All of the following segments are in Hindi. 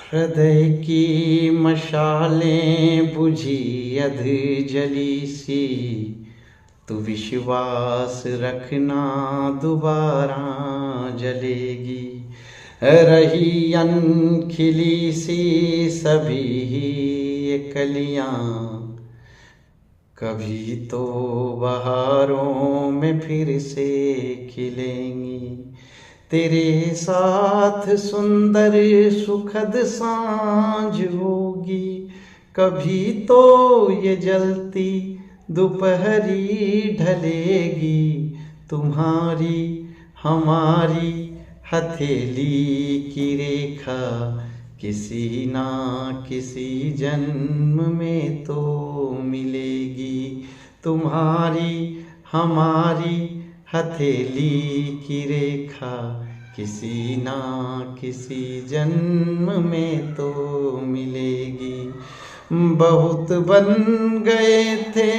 हृदय की मशालें बुझी अध जली सी, तू विश्वास रखना दोबारा जलेगी। रही अनखिली सी सभी ये कलियां, कभी तो बहारों में फिर से खिलेंगी। तेरे साथ सुंदर सुखद सांझ होगी, कभी तो ये जलती दोपहरी ढलेगी। तुम्हारी हमारी हथेली की रेखा किसी ना किसी जन्म में तो मिलेगी। तुम्हारी हमारी हथेली की रेखा किसी ना किसी जन्म में तो मिलेगी। बहुत बन गए थे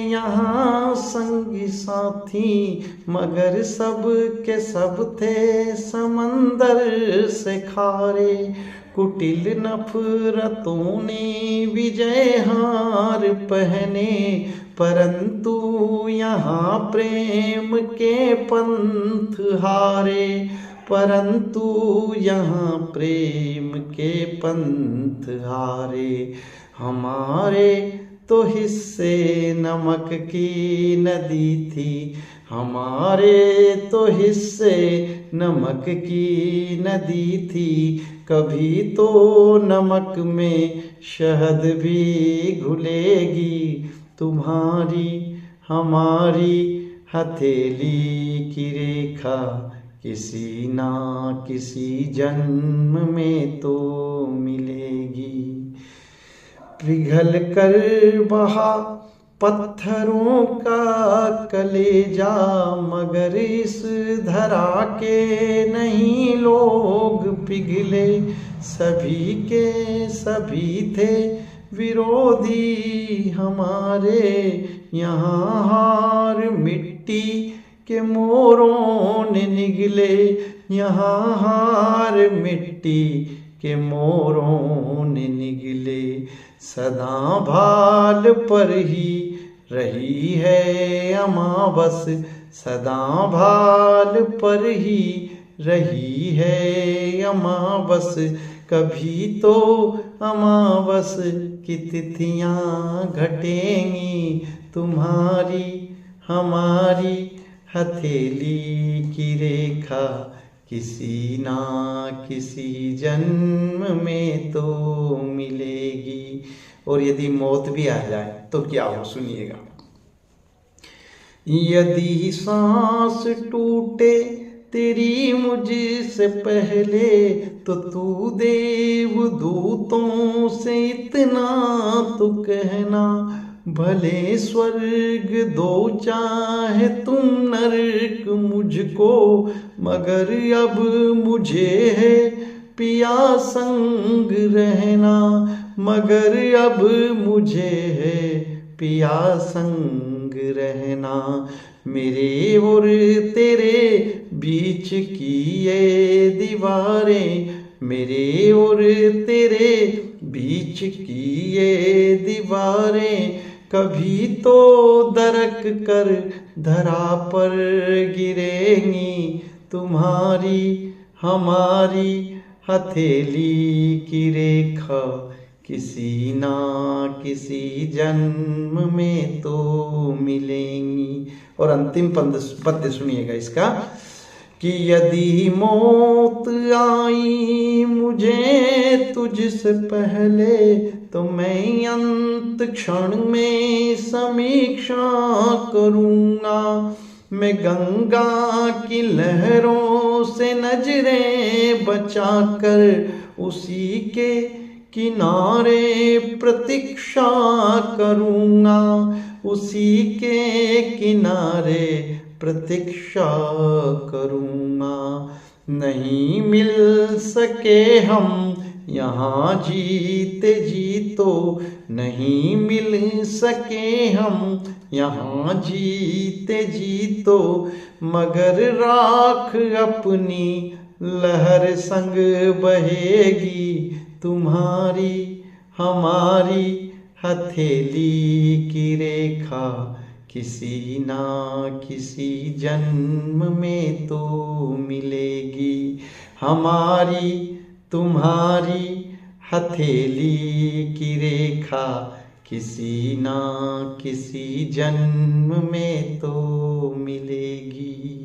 यहाँ संगी साथी, मगर सब के सब थे समंदर से खारे। कुटिल नफरतों ने विजय हार पहने, परंतु यहाँ प्रेम के पंथ हारे। परंतु यहाँ प्रेम के पंथ हारे। हमारे तो हिस्से नमक की नदी थी, हमारे तो हिस्से नमक की नदी थी। कभी तो नमक में शहद भी घुलेगी। तुम्हारी हमारी हथेली की रेखा किसी ना किसी जन्म में तो मिलेगी। पिघल कर बहा पत्थरों का कलेजा, मगर इस धरा के नहीं लोग पिघले। सभी के सभी थे विरोधी हमारे, यहाँ हार मिट्टी के मोरों ने निगले। यहाँ हार मिट्टी के मोरों ने निगले। सदा भाल पर ही रही है अमावस, सदा भाल पर ही रही है अमावस। कभी तो अमावस की तिथियां घटेंगी। तुम्हारी हमारी हथेली की रेखा किसी ना किसी जन्म में तो मिलेगी। और यदि मौत भी आ जाए तो क्या हो, सुनिएगा। यदि सांस टूटे तेरी मुझसे पहले, तो तू देवदूतों से इतना तो कहना। भले स्वर्ग दो चाहे तुम नरक मुझको, मगर अब मुझे है पिया संग रहना। मगर अब मुझे है पिया संग रहना। मेरे और तेरे बीच की ये दीवारें, मेरे और तेरे बीच की ये दीवारें, कभी तो दरक कर धरा पर गिरेंगी। तुम्हारी हमारी हथेली की रेखा किसी ना किसी जन्म में तो मिलेंगी। और अंतिम पद्य सुनिएगा इसका, कि यदि मौत आई मुझे तुझसे पहले, तो मैं अंत क्षण में समीक्षा करूँगा। मैं गंगा की लहरों से नजरें बचाकर उसी के किनारे प्रतीक्षा करूँगा। उसी के किनारे प्रतीक्षा करूँगा। नहीं मिल सके हम यहाँ जीते जी तो, नहीं मिल सके हम यहाँ जीते जी तो, मगर राख अपनी लहर संग बहेगी तुम्हारी हमारी हथेली की रेखा, किसी ना किसी जन्म में तो मिलेगी। हमारी तुम्हारी हथेली की रेखा, किसी ना किसी जन्म में तो मिलेगी।